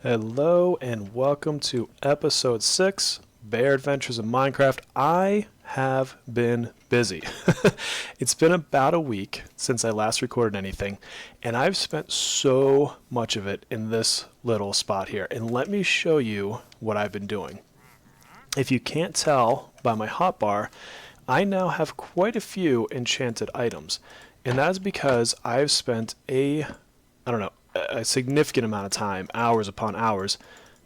Hello and welcome to episode 6, Bear Adventures in Minecraft. I have been busy. It's been about a week since I last recorded anything, and I've spent so much of it in this little spot here. And let me show you what I've been doing. If you can't tell by my hotbar, I now have quite a few enchanted items, and that is because I've spent a significant amount of time, hours upon hours,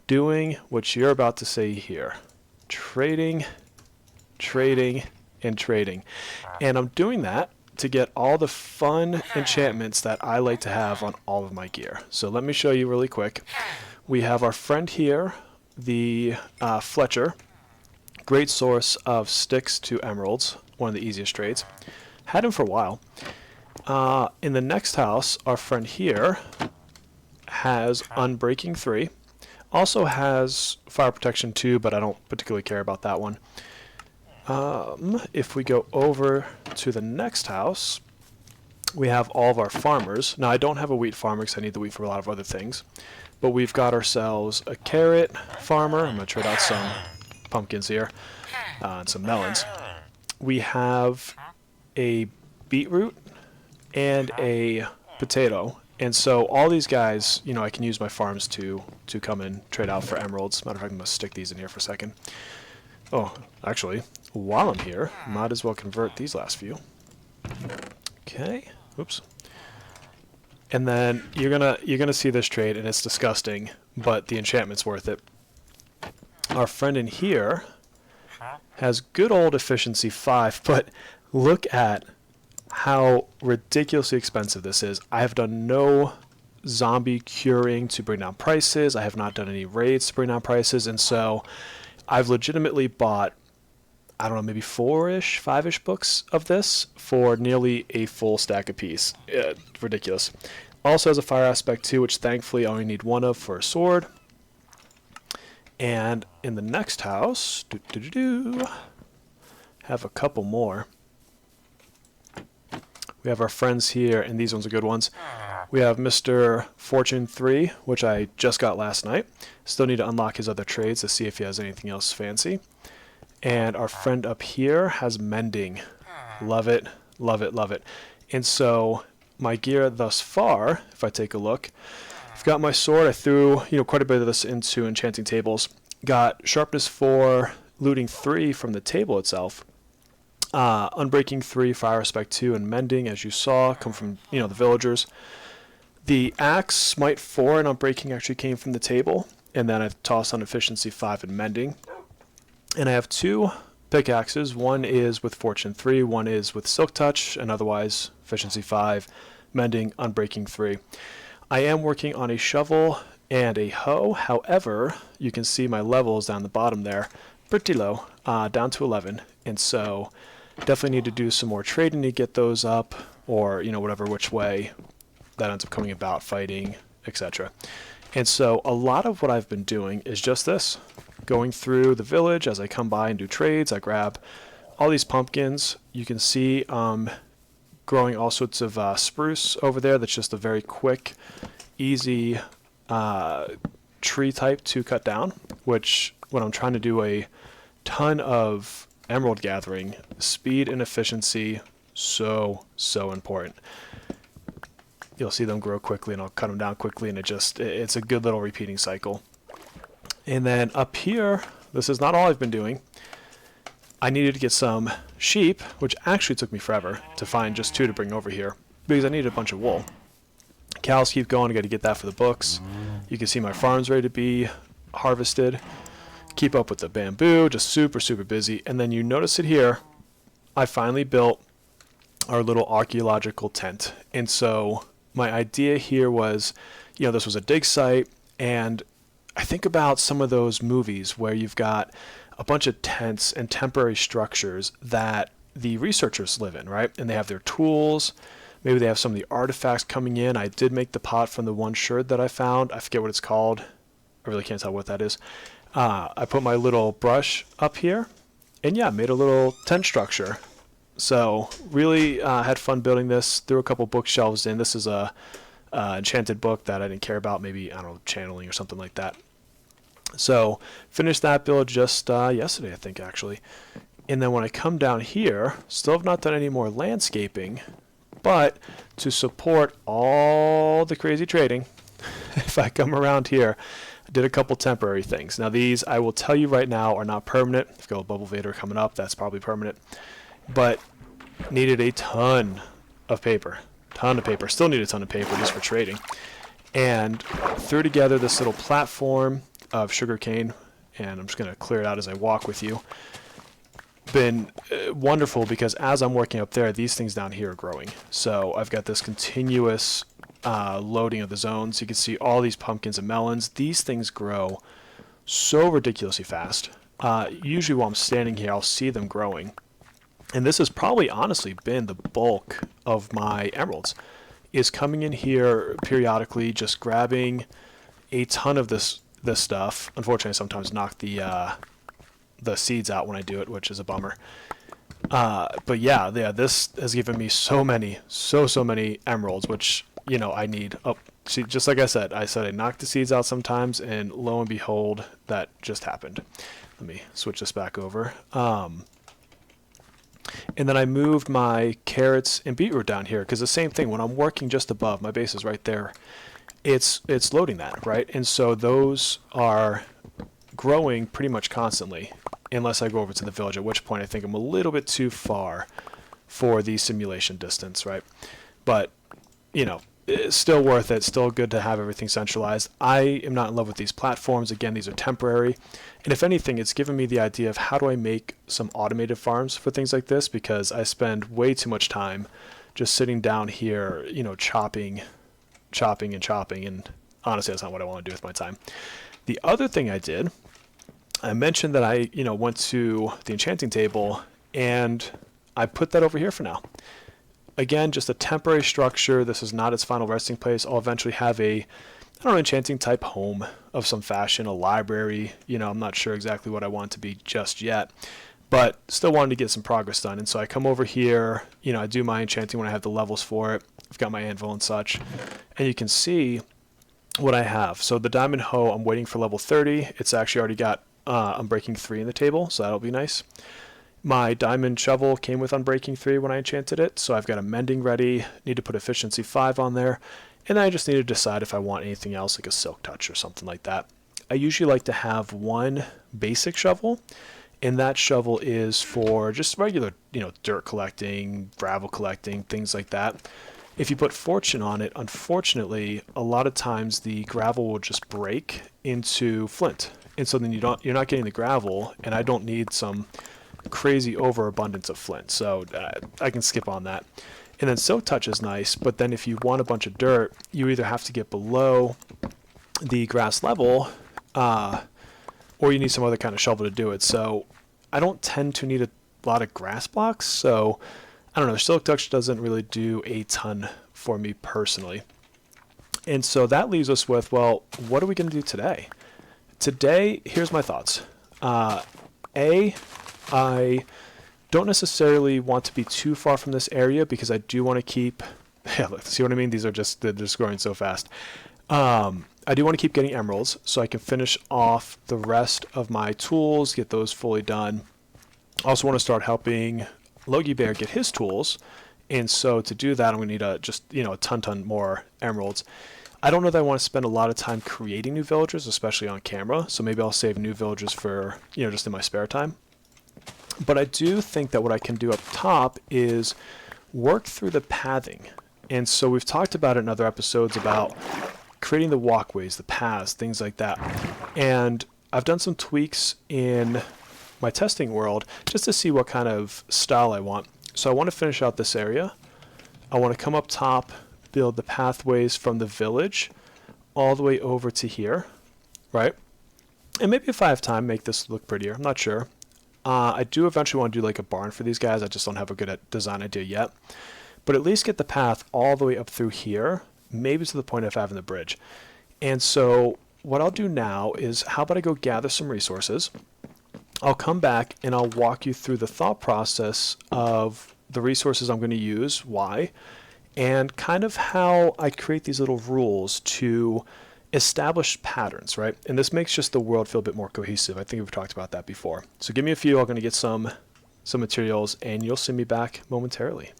doing what you're about to see here. Trading, and trading. And I'm doing that to get all the fun enchantments that I like to have on all of my gear. So let me show you really quick. We have our friend here, the Fletcher. Great source of sticks to emeralds, one of the easiest trades. Had him for a while. In the next house, our friend here has Unbreaking 3. Also has Fire Protection 2, but I don't particularly care about that one. If we go over to the next house, we have all of our farmers. Now, I don't have a wheat farmer because I need the wheat for a lot of other things. But we've got ourselves a carrot farmer. I'm going to trade out some pumpkins here and some melons. We have a beetroot and a potato, and so all these guys, I can use my farms to come and trade out for emeralds. Matter of fact, I'm going to stick these in here for a second. Oh, actually, while I'm here, might as well convert these last few. Okay, oops. And then you're gonna see this trade, and it's disgusting, but the enchantment's worth it. Our friend in here has good old efficiency 5, but look at how ridiculously expensive this is. I have done no zombie curing to bring down prices. I have not done any raids to bring down prices, and so I've legitimately bought, I don't know, maybe 4-ish, 5-ish books of this for nearly a full stack apiece. Ridiculous. Also has a fire aspect too, which thankfully I only need one of for a sword. And in the next house, have a couple more. We have our friends here, and these ones are good ones. We have Mr. Fortune 3, which I just got last night. Still need to unlock his other trades to see if he has anything else fancy. And our friend up here has Mending. Love it, love it, love it. And so my gear thus far, if I take a look, I've got my sword. I threw quite a bit of this into enchanting tables. Got Sharpness 4, Looting 3 from the table itself. Unbreaking 3, Fire Aspect 2, and Mending, as you saw, come from the villagers. The axe, Smite 4, and Unbreaking actually came from the table, and then I tossed on Efficiency 5 and Mending. And I have 2 pickaxes. One is with Fortune 3, one is with Silk Touch, and otherwise Efficiency 5, Mending, Unbreaking 3. I am working on a shovel and a hoe. However, you can see my levels down the bottom there, pretty low, down to 11, and so definitely need to do some more trading to get those up, or whatever which way that ends up coming about, fighting, etc. And so a lot of what I've been doing is just this, going through the village as I come by and do trades. I grab all these pumpkins. You can see growing all sorts of spruce over there. That's just a very quick, easy tree type to cut down, which when I'm trying to do a ton of emerald gathering, speed and efficiency, so important. You'll see them grow quickly, and I'll cut them down quickly, and it's a good little repeating cycle. And then up here, this is not all I've been doing. I needed to get some sheep, which actually took me forever to find just 2 to bring over here, because I needed a bunch of wool. Cows keep going. I got to get that for the books. You can see my farm's ready to be harvested. Keep up with the bamboo, just super busy. And then you notice it here, I finally built our little archaeological tent. And so my idea here was, this was a dig site, and I think about some of those movies where you've got a bunch of tents and temporary structures that the researchers live in, right? And they have their tools. Maybe they have some of the artifacts coming in. I did make the pot from the one sherd that I found. I forget what it's called. I really can't tell what that is. I put my little brush up here, and yeah, made a little tent structure. So really had fun building this. Threw a couple bookshelves in. This is a enchanted book that I didn't care about, maybe, I don't know, channeling or something like that. So finished that build just yesterday, I think, actually. And then when I come down here, still have not done any more landscaping, but to support all the crazy trading, if I come around here, I did a couple temporary things. Now these, I will tell you right now, are not permanent. I've got a Bubble Vader coming up, that's probably permanent. But needed a ton of paper. Still need a ton of paper just for trading. And threw together this little platform of sugarcane, and I'm just going to clear it out as I walk with you. Been wonderful, because as I'm working up there, these things down here are growing. So I've got this continuous loading of the zones. You can see all these pumpkins and melons. These things grow so ridiculously fast. Usually while I'm standing here, I'll see them growing. And this has probably honestly been the bulk of my emeralds, is coming in here periodically, just grabbing a ton of this stuff. Unfortunately, I sometimes knock the seeds out when I do it, which is a bummer. But yeah, this has given me so many emeralds, which, you know, I need. Oh, see, just like I said I knock the seeds out sometimes, and lo and behold, that just happened. Let me switch this back over. And then I moved my carrots and beetroot down here, because the same thing, when I'm working just above, my base is right there, it's loading that, right? And so those are growing pretty much constantly, unless I go over to the village, at which point I think I'm a little bit too far for the simulation distance, right? But, you know, it's still worth it, still good to have everything centralized. I am not in love with these platforms. Again, these are temporary. And if anything, it's given me the idea of how do I make some automated farms for things like this, because I spend way too much time just sitting down here, you know, chopping, and honestly, that's not what I want to do with my time. The other thing I did, I mentioned that I, you know, went to the enchanting table, and I put that over here for now. Again, just a temporary structure. This is not its final resting place. I'll eventually have a, I don't know, enchanting type home of some fashion, a library. You know, I'm not sure exactly what I want it to be just yet, but still wanted to get some progress done. And so I come over here, you know, I do my enchanting when I have the levels for it. I've got my anvil and such, and you can see what I have. So the diamond hoe, I'm waiting for level 30. It's actually already got Unbreaking 3 in the table, so that'll be nice. My diamond shovel came with Unbreaking 3 when I enchanted it, so I've got a mending ready. Need to put efficiency 5 on there, and then I just need to decide if I want anything else, like a silk touch or something like that. I usually like to have one basic shovel, and that shovel is for just regular, you know, dirt collecting, gravel collecting, things like that. If you put fortune on it, unfortunately, a lot of times the gravel will just break into flint, and so then you're not getting the gravel, and I don't need some crazy overabundance of flint, so I can skip on that. And then silk touch is nice, but then if you want a bunch of dirt, you either have to get below the grass level, or you need some other kind of shovel to do it. So I don't tend to need a lot of grass blocks, so I don't know, silk touch doesn't really do a ton for me personally. And so that leaves us with, well, what are we going to do today? Today, here's my thoughts. I don't necessarily want to be too far from this area, because I do want to keep, yeah, look, see what I mean? They're just growing so fast. I do want to keep getting emeralds so I can finish off the rest of my tools, get those fully done. I also want to start helping Logiebear get his tools, and so to do that, I'm going to need a ton more emeralds. I don't know that I want to spend a lot of time creating new villagers, especially on camera, so maybe I'll save new villagers for, you know, just in my spare time. But I do think that what I can do up top is work through the pathing. And so we've talked about it in other episodes about creating the walkways, the paths, things like that. And I've done some tweaks in my testing world just to see what kind of style I want. So I want to finish out this area. I want to come up top, build the pathways from the village all the way over to here, right? And maybe if I have time, make this look prettier. I'm not sure. I do eventually want to do like a barn for these guys. I just don't have a good design idea yet. But at least get the path all the way up through here, maybe to the point of having the bridge. And so what I'll do now is, how about I go gather some resources. I'll come back and I'll walk you through the thought process of the resources I'm going to use, why, and kind of how I create these little rules to establish patterns, right? And this makes just the world feel a bit more cohesive. I think we've talked about that before. So give me a few. I'm going to get some materials, and you'll see me back momentarily.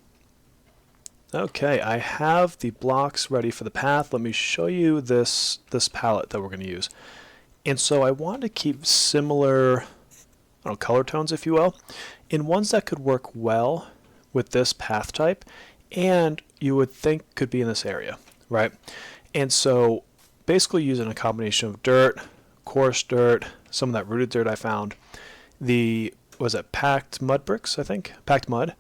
Okay, I have the blocks ready for the path. Let me show you this palette that we're going to use. And so I want to keep similar, I don't know, color tones, if you will, in ones that could work well with this path type, and you would think could be in this area, right? And so basically using a combination of dirt, coarse dirt, some of that rooted dirt I found, packed mud bricks, I think? Packed mud,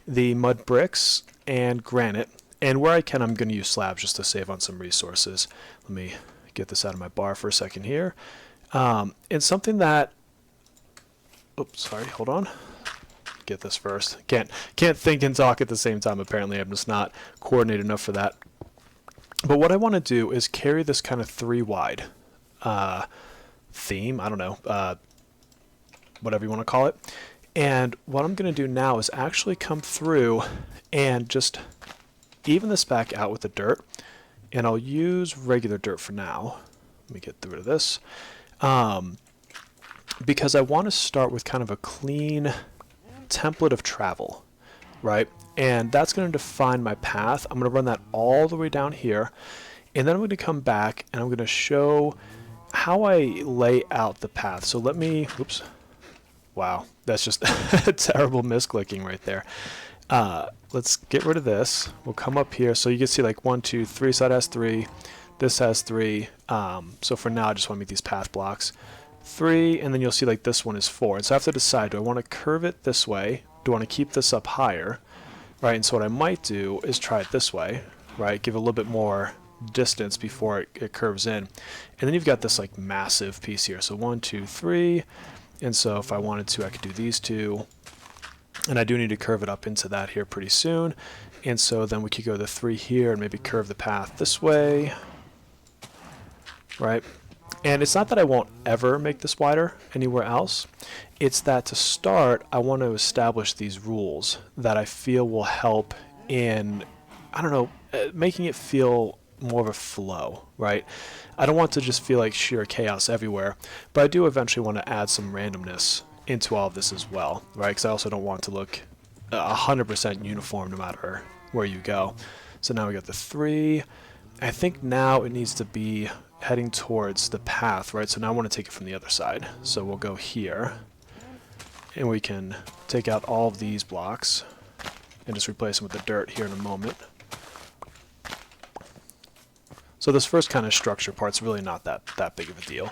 the mud bricks, and granite. And where I can, I'm going to use slabs just to save on some resources. Let me get this out of my bar for a second here. And something that, oops, sorry, hold on. Get this first. Can't think and talk at the same time, apparently. I'm just not coordinated enough for that. But what I want to do is carry this kind of 3-wide theme, I don't know, whatever you want to call it. And what I'm going to do now is actually come through and just even this back out with the dirt. And I'll use regular dirt for now. Let me get rid of this. Because I want to start with kind of a clean template of travel, right? And that's going to define my path. I'm going to run that all the way down here. And then I'm going to come back and I'm going to show how I lay out the path. So let me, oops. Wow, that's just a terrible misclicking right there. Let's get rid of this. We'll come up here. So you can see like 1, 2, 3 side has 3. This has 3. So for now, I just want to make these path blocks 3, and then you'll see like this one is 4. And so I have to decide, do I want to curve it this way? Do I want to keep this up higher? Right, and so what I might do is try it this way, right? Give it a little bit more distance before it curves in. And then you've got this like massive piece here. So 1, 2, 3. And so if I wanted to, I could do these 2. And I do need to curve it up into that here pretty soon. And so then we could go to 3 here and maybe curve the path this way. Right? And it's not that I won't ever make this wider anywhere else. It's that to start, I want to establish these rules that I feel will help in, I don't know, making it feel more of a flow, right? I don't want to just feel like sheer chaos everywhere, but I do eventually want to add some randomness into all of this as well, right? Because I also don't want to look 100% uniform no matter where you go. So now we got the 3. I think now it needs to be heading towards the path, right? So now I want to take it from the other side. So we'll go here, and we can take out all of these blocks and just replace them with the dirt here in a moment. So this first kind of structure part's really not that big of a deal.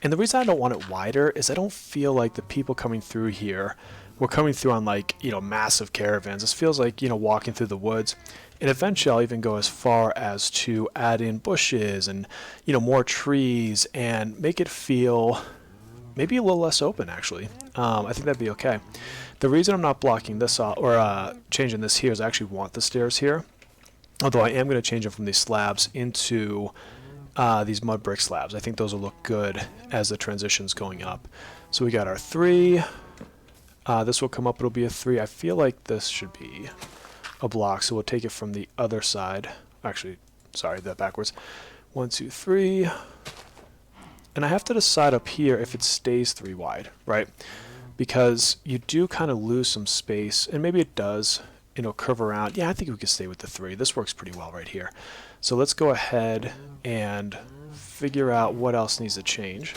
And the reason I don't want it wider is I don't feel like the people coming through here, we're coming through on like, you know, massive caravans. This feels like, you know, walking through the woods. And eventually I'll even go as far as to add in bushes and, you know, more trees and make it feel maybe a little less open, actually. I think that'd be okay. The reason I'm not blocking this off or changing this here is I actually want the stairs here. Although I am going to change them from these slabs into these mud brick slabs. I think those will look good as the transition's going up. So we got our 3. This will come up, it'll be a 3. I feel like this should be a block, so we'll take it from the other side. Actually, sorry, that backwards. 1, 2, 3. And I have to decide up here if it stays 3 wide, right? Because you do kind of lose some space, and maybe it does. It'll curve around. Yeah, I think we could stay with the 3. This works pretty well right here. So let's go ahead and figure out what else needs to change.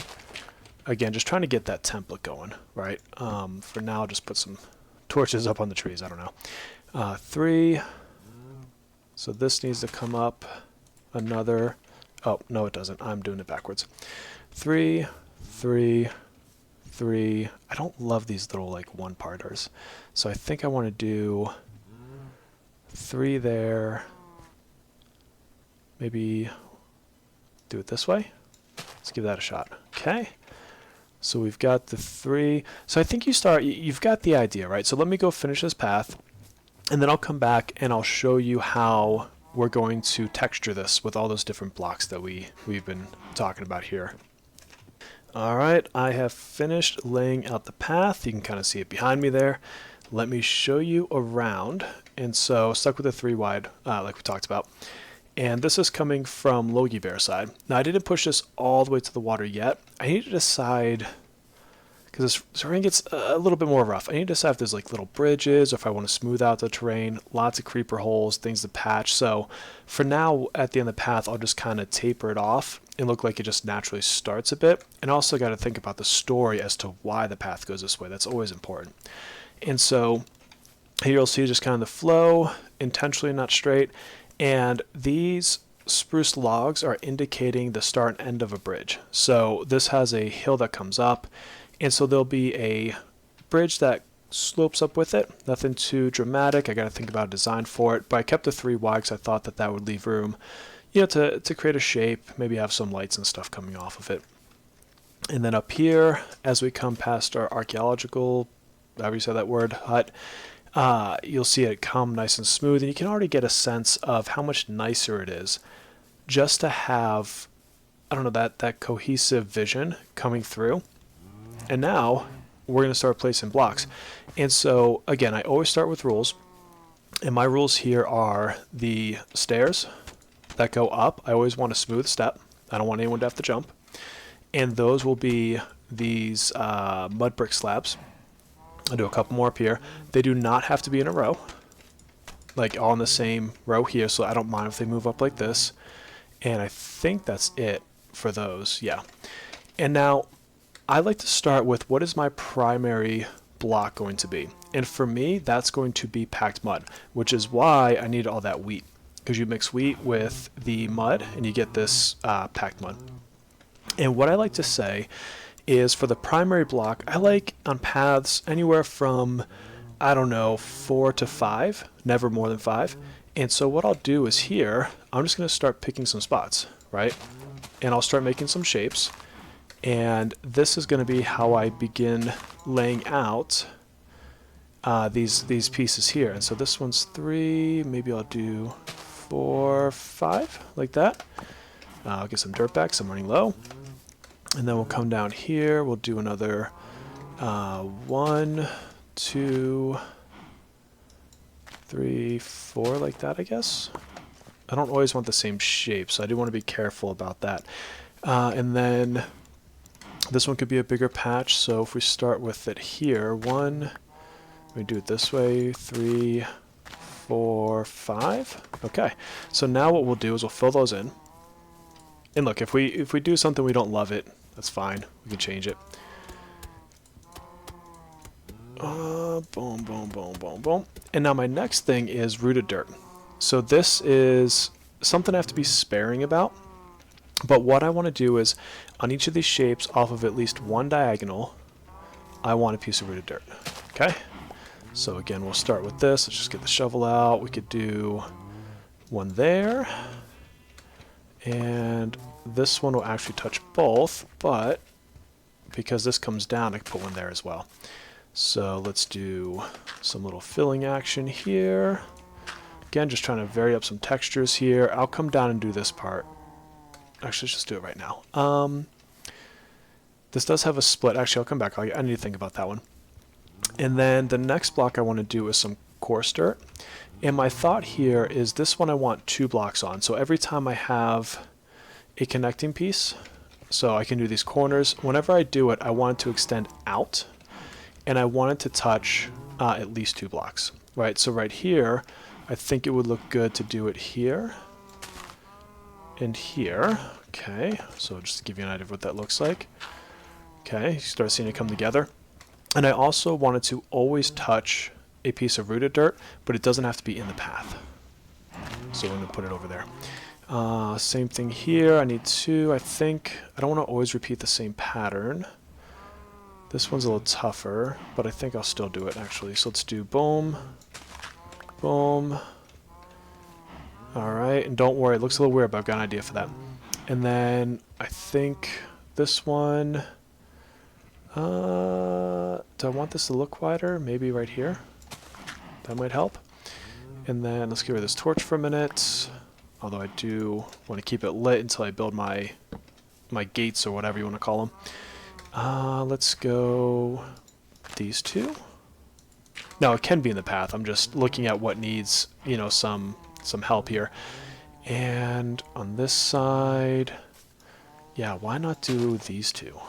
Again, just trying to get that template going, right? For now, I'll just put some torches up on the trees. I don't know. 3. So this needs to come up. Another. Oh, no, it doesn't. I'm doing it backwards. 3, 3, 3. I don't love these little like one-parters. So I think I want to do 3 there. Maybe do it this way. Let's give that a shot. Okay. So we've got the 3. So I think you've got the idea, right? So let me go finish this path, and then I'll come back and I'll show you how we're going to texture this with all those different blocks that we've been talking about here. All right, I have finished laying out the path. You can kind of see it behind me there. Let me show you around, And so stuck with a 3 wide, like we talked about. And this is coming from Logiebear side. Now I didn't push this all the way to the water yet. I need to decide, because this terrain gets a little bit more rough. I need to decide if there's like little bridges, or if I want to smooth out the terrain, lots of creeper holes, things to patch. So for now, at the end of the path, I'll just kind of taper it off and look like it just naturally starts a bit. And also got to think about the story as to why the path goes this way. That's always important. And so here you'll see just kind of the flow, intentionally not straight. And these spruce logs are indicating the start and end of a bridge. So this has a hill that comes up, and so there'll be a bridge that slopes up with it. Nothing too dramatic. I got to think about a design for it, but I kept the 3 wide because I thought that that would leave room, you know, to create a shape, maybe have some lights and stuff coming off of it. And then up here, as we come past our archaeological, however you say that word, hut, you'll see it come nice and smooth, and you can already get a sense of how much nicer it is just to have, I don't know, that cohesive vision coming through. And now we're going to start placing blocks. And so again, I always start with rules, and my rules here are the stairs that go up. I always want a smooth step. I don't want anyone to have to jump. And those will be these mud brick slabs. I'll do a couple more up here. They do not have to be in a row, like all in the same row here, so I don't mind if they move up like this. And I think that's it for those, yeah. And now I like to start with, what is my primary block going to be? And for me, that's going to be packed mud, which is why I need all that wheat, because you mix wheat with the mud and you get this packed mud. And what I like to say is, for the primary block, I like on paths anywhere from, I don't know, 4 to 5, never more than 5. And so what I'll do is here, I'm just going to start picking some spots, right? And I'll start making some shapes. And this is going to be how I begin laying out these pieces here. And so this one's 3, maybe I'll do 4, 5, like that. I'll get some dirt back, so I'm running low. And then we'll come down here, we'll do another 1, 2, 3, 4, like that, I guess. I don't always want the same shape, so I do want to be careful about that. And then this one could be a bigger patch, so if we start with it here, 1, we do it this way, 3, 4, 5. Okay, so now what we'll do is we'll fill those in. And look, if we do something we don't love it, that's fine. We can change it. Boom, boom, boom, boom, boom. And now my next thing is rooted dirt. So this is something I have to be sparing about. But what I want to do is, on each of these shapes, off of at least one diagonal, I want a piece of rooted dirt. Okay? So again, we'll start with this. Let's just get the shovel out. We could do one there. And this one will actually touch both, but because this comes down, I can put one there as well. So let's do some little filling action here. Again, just trying to vary up some textures here. I'll come down and do this part. Actually, let's just do it right now. This does have a split. Actually, I'll come back. I need to think about that one. And then the next block I want to do is some coarse dirt. And my thought here is, this one I want 2 blocks on. So every time I have a connecting piece, so I can do these corners, whenever I do it, I want it to extend out, and I want it to touch at least 2 blocks, right? So right here, I think it would look good to do it here and here. Okay, so just to give you an idea of what that looks like. Okay, you start seeing it come together. And I also wanted to always touch a piece of rooted dirt, but it doesn't have to be in the path. So I'm going to put it over there. Same thing here. I need 2, I think. I don't want to always repeat the same pattern. This one's a little tougher, but I think I'll still do it, actually. So let's do boom, boom. Alright, and don't worry, it looks a little weird, but I've got an idea for that. And then I think this one... do I want this to look wider? Maybe right here. That might help. And then let's get rid of this torch for a minute. Although I do want to keep it lit until I build my gates, or whatever you want to call them. Let's go these 2. Now it can be in the path. I'm just looking at what needs, you know, some help here. And on this side, yeah, why not do these two?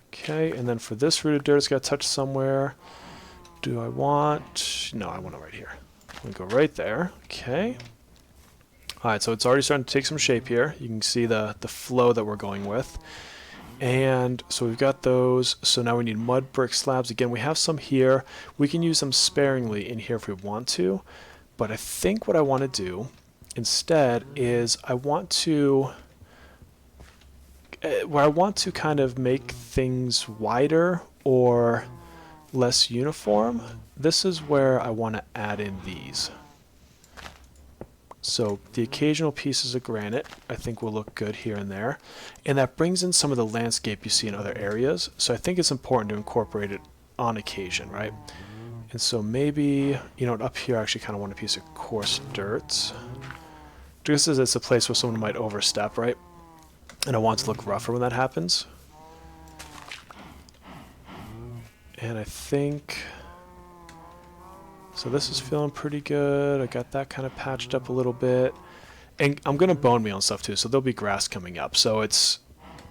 Okay, and then for this rooted dirt, it's got to touch somewhere. Do I want... No, I want it right here. I'm going to go right there. Okay. Alright, so it's already starting to take some shape here. You can see the flow that we're going with. And so we've got those. So now we need mud brick slabs. Again, we have some here. We can use them sparingly in here if we want to. But I think what I want to do instead is I want to... where I want to kind of make things wider or less uniform, this is where I want to add in these. So the occasional pieces of granite I think will look good here and there, and that brings in some of the landscape you see in other areas, so I think it's important to incorporate it on occasion, right? And so maybe, you know, up here I actually kind of want a piece of coarse dirt, just as it's a place where someone might overstep, right? And I want it to look rougher when that happens. And I think... So this is feeling pretty good. I got that kind of patched up a little bit. And I'm going to bone meal and stuff too, so there'll be grass coming up. So it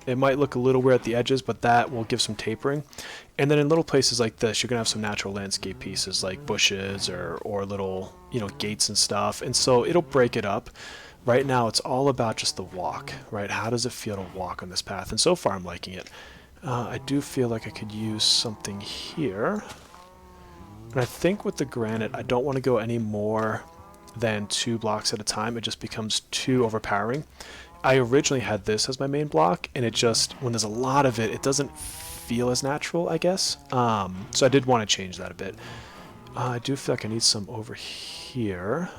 might look a little weird at the edges, but that will give some tapering. And then in little places like this, you're going to have some natural landscape pieces like bushes or little, you know, gates and stuff. And so it'll break it up. Right now, it's all about just the walk, right? How does it feel to walk on this path? And so far, I'm liking it. I do feel like I could use something here. And I think with the granite, I don't want to go any more than 2 blocks at a time. It just becomes too overpowering. I originally had this as my main block, and it just, when there's a lot of it, it doesn't feel as natural, I guess. So I did want to change that a bit. I do feel like I need some over here.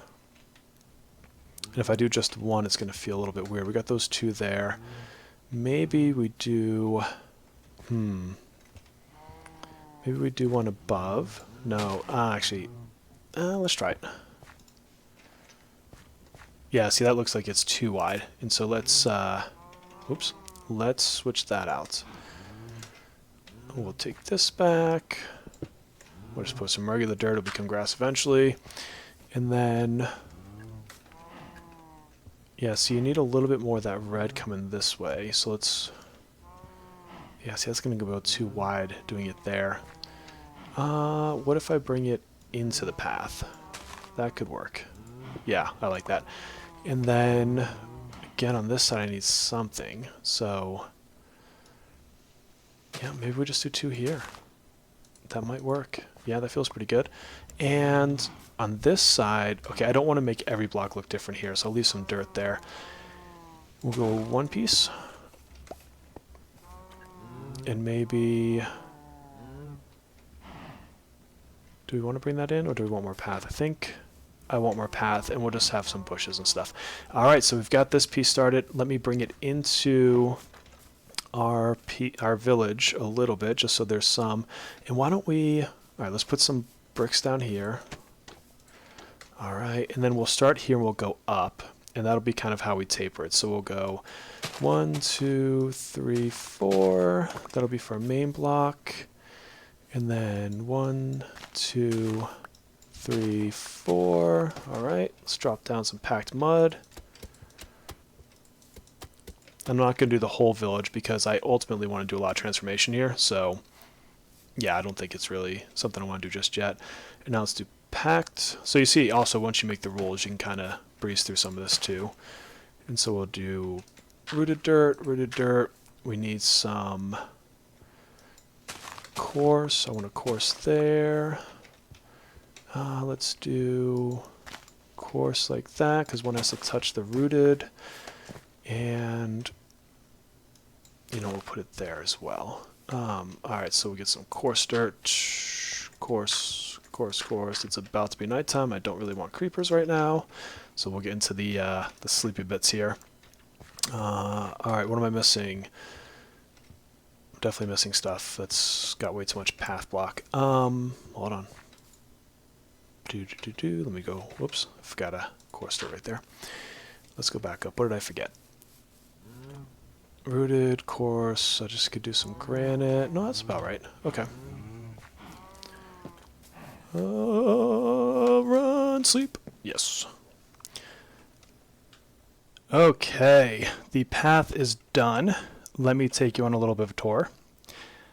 And if I do just one, it's going to feel a little bit weird. We got those 2 there. Maybe we do... Maybe we do one above. No, actually, let's try it. Yeah, see, that looks like it's too wide. And so let's, let's switch that out. We'll take this back. We'll just put some regular dirt. It'll become grass eventually. And then... Yeah, so you need a little bit more of that red coming this way. So let's... Yeah, see, that's going to go too wide doing it there. What if I bring it into the path? That could work. Yeah, I like that. And then, again, on this side I need something. So, yeah, maybe we just do 2 here. That might work. Yeah, that feels pretty good. And on this side, okay, I don't want to make every block look different here, so I'll leave some dirt there. We'll go 1 piece. And maybe... Do we want to bring that in, or do we want more path? I think I want more path, and we'll just have some bushes and stuff. Alright, so we've got this piece started. Let me bring it into our village a little bit, just so there's some. And why don't we... Alright, let's put some bricks down here. Alright, and then we'll start here and we'll go up. And that'll be kind of how we taper it. So we'll go 1, 2, 3, 4. That'll be for our main block. And then 1, 2, 3, 4. Alright, let's drop down some packed mud. I'm not going to do the whole village because I ultimately want to do a lot of transformation here. So, yeah, I don't think it's really something I want to do just yet. And now let's do packed. So you see, also, once you make the rules, you can kind of breeze through some of this too. And so we'll do rooted dirt, rooted dirt. We need some coarse. I want a coarse there. Let's do coarse like that because one has to touch the rooted. And, you know, we'll put it there as well. Alright, so we get some coarse dirt. Coarse, coarse, coarse. It's about to be nighttime. I don't really want creepers right now. So we'll get into the sleepy bits here. Alright, what am I missing? I'm definitely missing stuff. That's got way too much path block. Hold on. Let me go. Whoops, I forgot a coarse dirt right there. Let's go back up. What did I forget? Rooted, coarse. I just could do some granite. No, that's about right. Okay. Run, sleep. Yes. Okay, the path is done. Let me take you on a little bit of a tour.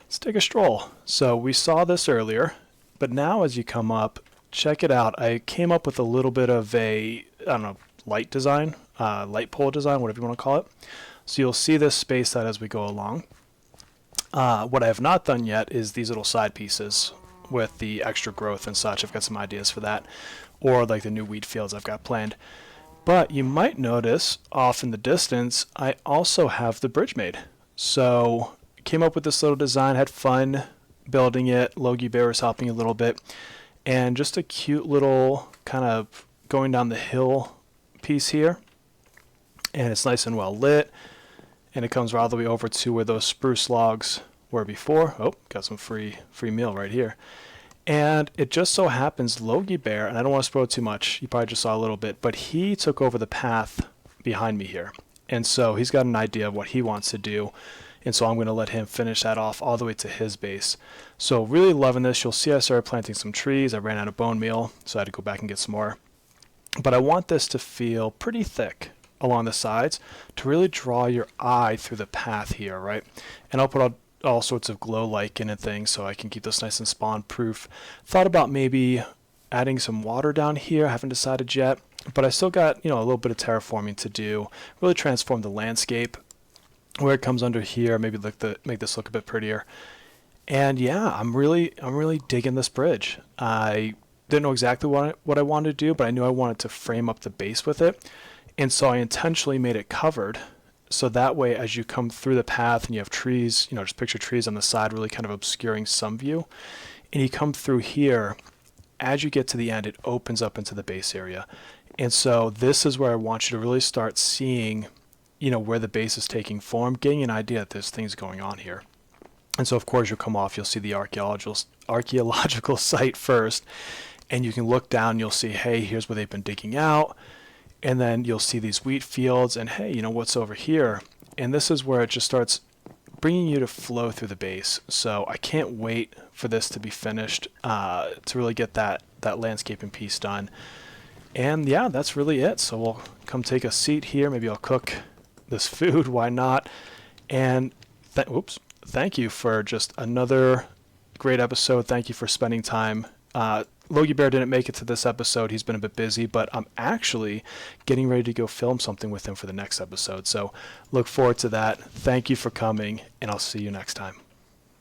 Let's take a stroll. So we saw this earlier, but now as you come up, check it out. I came up with a little bit of a, I don't know, light design, light pole design, whatever you want to call it. So you'll see this spaced out as we go along. What I have not done yet is these little side pieces with the extra growth and such. I've got some ideas for that, or like the new wheat fields I've got planned. But you might notice off in the distance, I also have the bridge made. So came up with this little design, had fun building it. Logiebear was helping a little bit. And just a cute little kind of going down the hill piece here. And it's nice and well lit. And it comes all the way over to where those spruce logs were before. Oh, got some free meal right here. And it just so happens Logiebear, and I don't want to spoil too much, you probably just saw a little bit, but he took over the path behind me here. And so he's got an idea of what he wants to do. And so I'm going to let him finish that off all the way to his base. So really loving this. You'll see I started planting some trees. I ran out of bone meal, so I had to go back and get some more. But I want this to feel pretty thick along the sides to really draw your eye through the path here, right? And I'll put all sorts of glow lichen and things so I can keep this nice and spawn proof. Thought about maybe adding some water down here. I haven't decided yet, but I still got, you know, a little bit of terraforming to do. Really transform the landscape where it comes under here. Maybe make this look a bit prettier. And yeah, I'm really digging this bridge. I didn't know exactly what I wanted to do, but I knew I wanted to frame up the base with it. And so I intentionally made it covered. So that way, as you come through the path and you have trees, you know, just picture trees on the side really kind of obscuring some view. And you come through here, as you get to the end, it opens up into the base area. And so this is where I want you to really start seeing, you know, where the base is taking form, getting an idea that there's things going on here. And so, of course, you'll come off, you'll see the archaeological site first. And you can look down, you'll see, hey, here's where they've been digging out. And then you'll see these wheat fields and hey, you know, what's over here? And this is where it just starts bringing you to flow through the base. So I can't wait for this to be finished, to really get that landscaping piece done. And yeah, that's really it. So we'll come take a seat here. Maybe I'll cook this food. Why not? And thank you for just another great episode. Thank you for spending time. Logiebear didn't make it to this episode. He's been a bit busy, but I'm actually getting ready to go film something with him for the next episode. So look forward to that. Thank you for coming, and I'll see you next time.